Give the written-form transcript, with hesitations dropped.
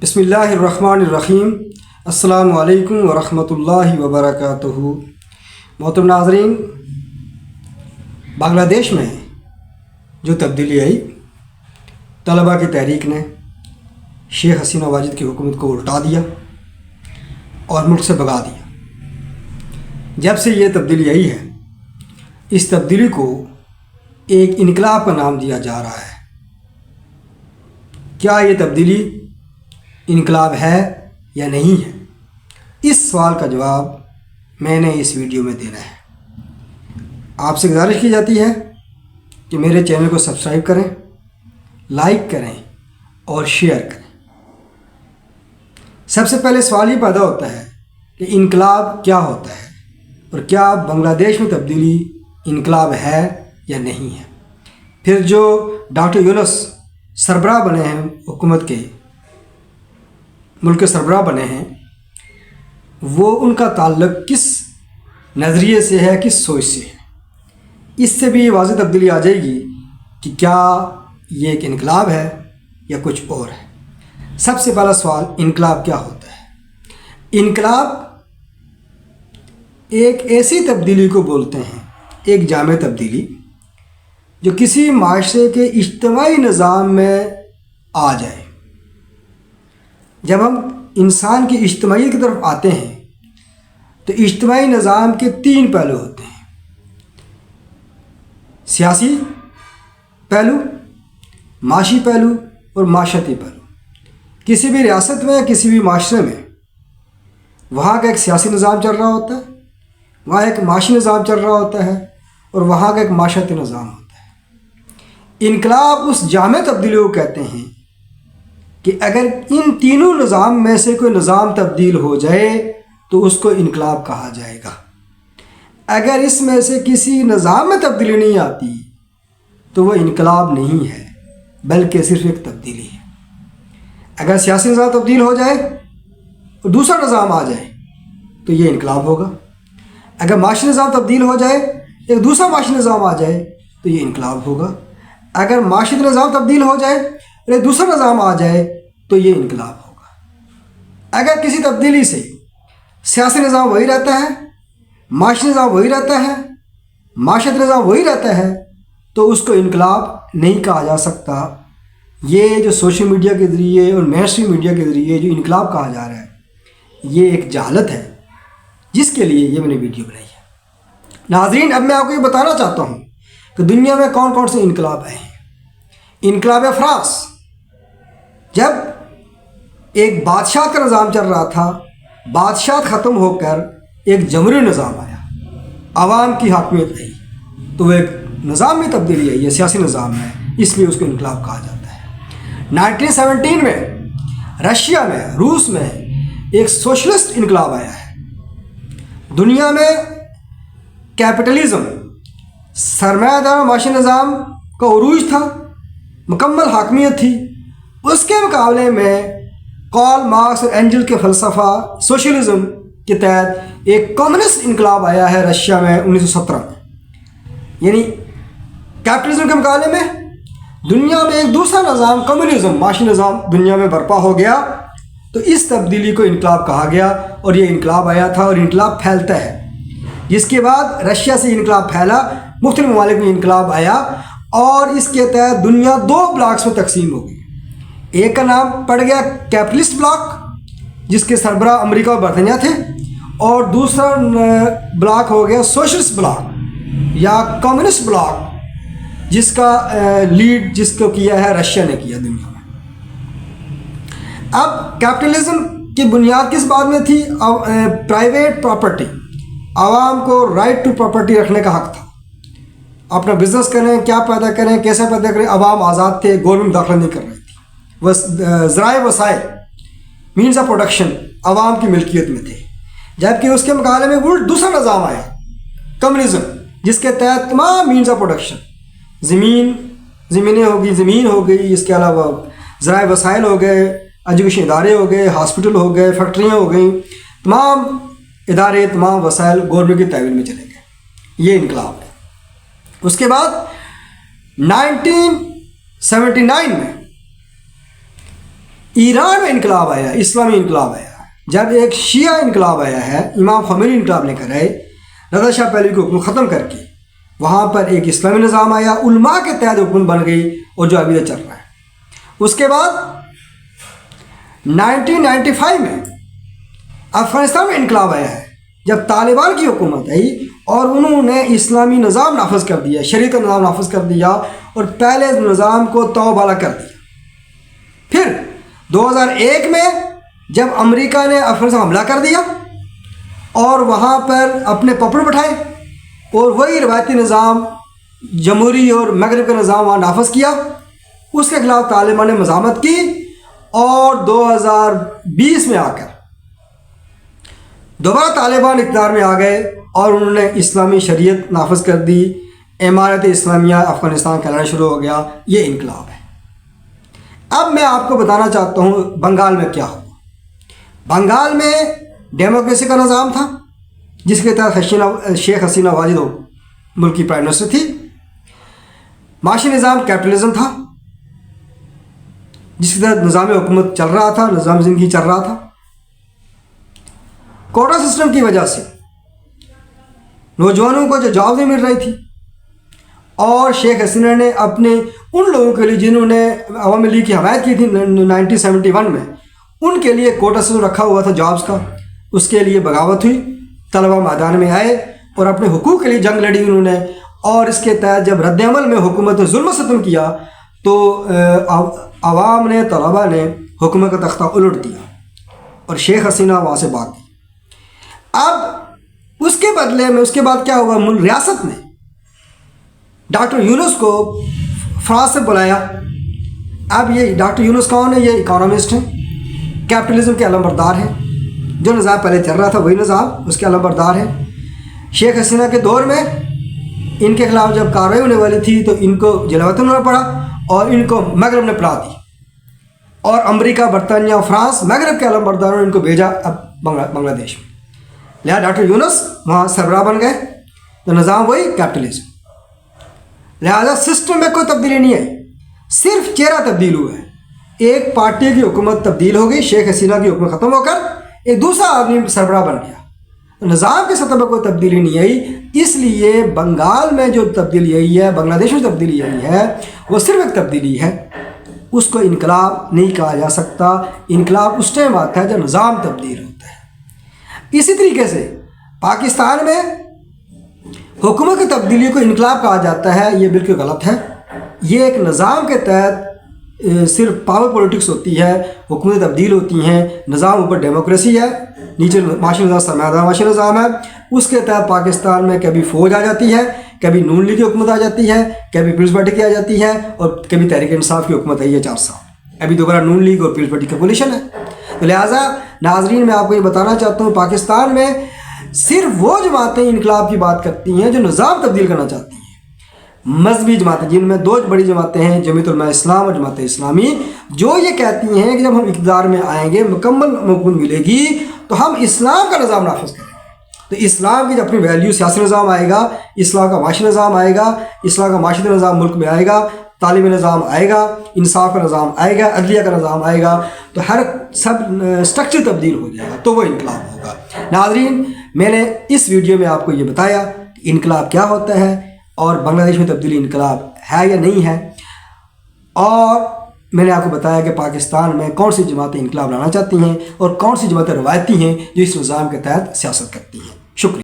بسم اللہ الرحمن الرحیم۔ السلام علیکم ورحمۃ اللہ وبرکاتہ۔ محترم ناظرین، بنگلہ دیش میں جو تبدیلی آئی، طلباء کی تحریک نے شیخ حسینہ واجد کی حکومت کو الٹا دیا اور ملک سے بھگا دیا۔ جب سے یہ تبدیلی آئی ہے، اس تبدیلی کو ایک انقلاب کا نام دیا جا رہا ہے۔ کیا یہ تبدیلی انقلاب ہے یا نہیں ہے؟ اس سوال کا جواب میں نے اس ویڈیو میں دینا ہے۔ آپ سے گزارش کی جاتی ہے کہ میرے چینل کو سبسکرائب کریں، لائک کریں اور شیئر کریں۔ سب سے پہلے سوال یہ پیدا ہوتا ہے کہ انقلاب کیا ہوتا ہے اور کیا بنگلہ دیش میں تبدیلی انقلاب ہے یا نہیں ہے۔ پھر جو ڈاکٹر یونس سربراہ بنے ہیں، حکومت کے ملک کے سربراہ بنے ہیں، وہ ان کا تعلق کس نظریے سے ہے، کس سوچ سے ہے۔ اس سے بھی یہ واضح تبدیلی آ جائے گی کہ کیا یہ ایک انقلاب ہے یا کچھ اور ہے۔ سب سے پہلا سوال، انقلاب کیا ہوتا ہے؟ انقلاب ایک ایسی تبدیلی کو بولتے ہیں، ایک جامع تبدیلی جو کسی معاشرے کے اجتماعی نظام میں آ جائے۔ جب ہم انسان کی اجتماعیت کی طرف آتے ہیں تو اجتماعی نظام کے تین پہلو ہوتے ہیں: سیاسی پہلو، معاشی پہلو اور معاشرتی پہلو۔ کسی بھی ریاست میں، کسی بھی معاشرے میں وہاں کا ایک سیاسی نظام چل رہا ہوتا ہے، وہاں ایک معاشی نظام چل رہا ہوتا ہے اور وہاں کا ایک معاشرتی نظام ہوتا ہے۔ انقلاب اس جامع تبدیلی کو کہتے ہیں کہ اگر ان تینوں نظام میں سے کوئی نظام تبدیل ہو جائے تو اس کو انقلاب کہا جائے گا۔ اگر اس میں سے کسی نظام میں تبدیلی نہیں آتی تو وہ انقلاب نہیں ہے، بلکہ صرف ایک تبدیلی ہے۔ اگر سیاسی نظام تبدیل ہو جائے اور دوسرا نظام آ جائے تو یہ انقلاب ہوگا۔ اگر معاشی نظام تبدیل ہو جائے، ایک دوسرا معاشی نظام آ جائے تو یہ انقلاب ہوگا۔ اگر معاشی نظام تبدیل ہو جائے اور ایک دوسرا نظام آ جائے تو یہ انقلاب ہوگا۔ اگر کسی تبدیلی سے سیاسی نظام وہی رہتا ہے، معاشی نظام وہی رہتا ہے، معاشرتی نظام وہی رہتا ہے تو اس کو انقلاب نہیں کہا جا سکتا۔ یہ جو سوشل میڈیا کے ذریعے اور مین اسٹریم میڈیا کے ذریعے جو انقلاب کہا جا رہا ہے، یہ ایک جہالت ہے جس کے لیے یہ میں نے ویڈیو بنائی ہے۔ ناظرین، اب میں آپ کو یہ بتانا چاہتا ہوں کہ دنیا میں کون کون سے انقلاب آئے ہیں۔ انقلاب فرانس، جب ایک بادشاہ کا نظام چل رہا تھا، بادشاہ ختم ہو کر ایک جمہوری نظام آیا، عوام کی حاکمیت آئی، تو وہ ایک نظام میں تبدیلی آئی ہے، سیاسی نظام ہے، اس لیے اس کو انقلاب کہا جاتا ہے۔ 1917 میں رشیا میں، روس میں ایک سوشلسٹ انقلاب آیا ہے۔ دنیا میں کیپٹلزم، سرمایہ دار معاشی نظام کا عروج تھا، مکمل حاکمیت تھی۔ اس کے مقابلے میں کارل مارکس اور اینجل کے فلسفہ سوشلزم کے تحت ایک کمیونسٹ انقلاب آیا ہے رشیا میں 1917 میں۔ یعنی کیپٹلزم کے مقابلے میں دنیا میں ایک دوسرا نظام، کمیونزم، معاشی نظام دنیا میں برپا ہو گیا، تو اس تبدیلی کو انقلاب کہا گیا اور یہ انقلاب آیا تھا اور انقلاب پھیلتا ہے۔ جس کے بعد رشیا سے انقلاب پھیلا، مختلف ممالک میں انقلاب آیا اور اس کے تحت دنیا دو بلاکس میں تقسیم ہو گئی۔ ایک کا نام پڑ گیا کیپٹلسٹ بلاک، جس کے سربراہ امریکہ اور برطانیہ تھے، اور دوسرا بلاک ہو گیا سوشلسٹ بلاک یا کمیونسٹ بلاک، جس کا لیڈ جس کو کیا ہے رشیا نے کیا دنیا میں۔ اب کیپٹلزم کی بنیاد کس بات میں تھی؟ پرائیویٹ پراپرٹی، عوام کو رائٹ ٹو پراپرٹی رکھنے کا حق تھا۔ اپنا بزنس کریں، کیا پیدا کریں، کیسے پیدا کریں، عوام آزاد تھے، گورنمنٹ داخلہ نہیں کر رہی تھی۔ ذرائع وسائل، مینز آف پروڈکشن عوام کی ملکیت میں تھے۔ جبکہ اس کے مقابلے میں دوسرا نظام آیا، کمیونزم، جس کے تحت تمام مینز آف پروڈکشن، زمینیں ہوگی، زمین ہو گئی، اس کے علاوہ ذرائع وسائل ہو گئے، ایجوکیشن ادارے ہو گئے، ہاسپٹل ہو گئے، فیکٹریاں ہو گئیں، تمام ادارے، تمام وسائل گورنمنٹ کی تحویل میں چلے گئے۔ یہ انقلاب ہے۔ اس کے بعد 1979 میں ईरान में इनकलाब आया, इस्लामी इनकलाब आया, जब एक शिया इनकलाब आया है, इमाम ख़ोमेनी इनकलाब लेकर आए, रज़ा शाह पहलवी की हुकूमत ख़त्म करके वहाँ पर एक इस्लामी निज़ाम आया, उलमा के तहत हुकूमत बन गई और जो अभी तक चल रहा है। उसके बाद 1995 में अफ़गानिस्तान में इनकलाब आया है, जब तालिबान की हुकूमत आई और उन्होंने इस्लामी निज़ाम नाफिज कर दिया, शरीयत निज़ाम नाफिज कर दिया और पहले निज़ाम को तौबाला कर दिया। फिर 2001 में जब अमेरिका ने अफ़गानिस्तान हमला कर दिया और वहाँ पर अपने पपड़ बैठाए और वही रवायती निज़ाम जमहूरी और मगरब का निज़ाम वहाँ नाफिज किया, उसके खिलाफ तालिबान ने मज़ामत की और 2020 में आकर दोबारा तालिबान इक़्तिदार में आ गए और उन्होंने इस्लामी शरीयत नाफिज कर दी, इमारत इस्लामिया अफ़गानिस्तान कहलाना शुरू हो गया। ये इनकलाब है। अब मैं आपको बताना चाहता हूँ बंगाल में क्या हुआ। बंगाल में डेमोक्रेसी का निज़ाम था जिसके तहत शेख हसीना वाजिद मुल्क की प्राइम मिनिस्टर थी। माशी निज़ाम कैपिटलिज्म था जिसके तहत निज़ाम हुकूमत चल रहा था, निज़ाम ज़िंदगी चल रहा था। कोटा सिस्टम की वजह से नौजवानों को जो जॉब नहीं मिल रही थी और शेख हसीना ने अपने उन लोगों के लिए जिन्होंने अवामी लीग की हमायत की थी 1971 में, उनके लिए कोटा सिस्टम रखा हुआ था जॉब्स का, उसके लिए बगावत हुई, तलबा मैदान में आए और अपने हुकूक के लिए जंग लड़ी उन्होंने। और इसके तहत जब रद्द-ए-अमल में हुकूमत ने जुल्म सितम किया तो अवाम ने, तलबा ने हुकूमत का तख्ता उलट दिया और शेख हसीना वहाँ से भाग गई। अब उसके बदले में उसके बाद क्या हुआ, रियासत ने डॉक्टर यूनुस को फ्रांस से बुलाया। अब ये डॉक्टर यूनुस कौन है? ये इकोनॉमिस्ट हैं, कैपिटलिज्म के अलमबरदार हैं, जो निज़ाम पहले चल रहा था वही निज़ाम उसके अलमबरदार हैं। शेख हसीना के दौर में इनके खिलाफ जब कार्रवाई होने वाली थी तो इनको जेलवतन होना पड़ा और इनको मगरब ने पड़ा दी और अमेरिका, बरतानिया, फ्रांस, मगरब के अलमबरदारों ने इनको भेजा अब बांग्लादेश में। लिहाजा डॉक्टर यूनुस वहाँ सरबराह बन गए तो निज़ाम वही कैपिटलिज्म। लिहाजा सिस्टम में कोई तब्दीली नहीं आई, सिर्फ चेहरा तब्दील हुआ है। एक पार्टी की हुकूमत तब्दील हो गई, शेख हसीना की हुकूमत ख़त्म होकर एक दूसरा आदमी सरबराह बन गया, तो निज़ाम की सतह पर कोई तब्दीली नहीं आई। इसलिए बंगाल में जो तब्दीली आई है, बांग्लादेश में तब्दीली आई है, वो सिर्फ एक तब्दीली है, उसको इनकलाब नहीं कहा जा सकता। इनकलाब उस टाइम आता है जब निज़ाम तब्दील होता है। इसी तरीके से पाकिस्तान में हुकूमत की तब्दीली को इनकलाब कहा जाता है, ये बिल्कुल गलत है। ये एक निज़ाम के तहत सिर्फ पावर पॉलिटिक्स होती है, हुकूमतें तब्दील होती हैं, निज़ाम ऊपर डेमोक्रेसी है, नीचे माशी निज़ाम सरमायादार माशी निज़ाम है। उसके तहत पाकिस्तान में कभी फ़ौज आ जाती है, कभी नून लीग की हुकूमत आ जाती है, कभी पीपल्स पार्टी की आ जाती है और कभी तहरीक इंसाफ की हुकूमत आई है 4 साल। अभी दोबारा नून लीग और पीपल्स पार्टी का कोलिशन है। तो लिहाजा नाजरीन मैं आपको ये बताना चाहता हूँ, पाकिस्तान में सिर्फ वो जमातें इनकलाब की बात करती हैं जो निज़ाम तब्दील करना चाहती हैं। मजहबी जमातें, जिनमें 2 बड़ी जमातें हैं, जमीयत उलमा इस्लाम और जमात इस्लामी, जो ये कहती हैं कि जब हम इक़्तिदार में आएंगे, मुकम्मल हुकूमत मिलेगी तो हम इस्लाम का निज़ाम नाफिज करेंगे। तो इस्लाम की जो अपनी वैल्यू, सियासी निज़ाम आएगा, इस्लाम का माशी निज़ाम आएगा, इस्लाम का माशी निज़ाम मुल्क में आएगा, तालीमी निज़ाम आएगा, इंसाफ का निज़ाम आएगा, अदलिया का निज़ाम आएगा, तो हर सब स्ट्रक्चर तब्दील हो जाएगा, तो वो इनकलाब होगा। नाज़रीन मैंने इस वीडियो में आपको ये बताया कि इनकलाब क्या होता है और बांग्लादेश में तब्दीली इनकलाब है या नहीं है, और मैंने आपको बताया कि पाकिस्तान में कौन सी जमातें इनकलाब लाना चाहती हैं और कौन सी जमातें रवायती हैं जो इस निज़ाम के तहत सियासत करती हैं। शुक्रिया।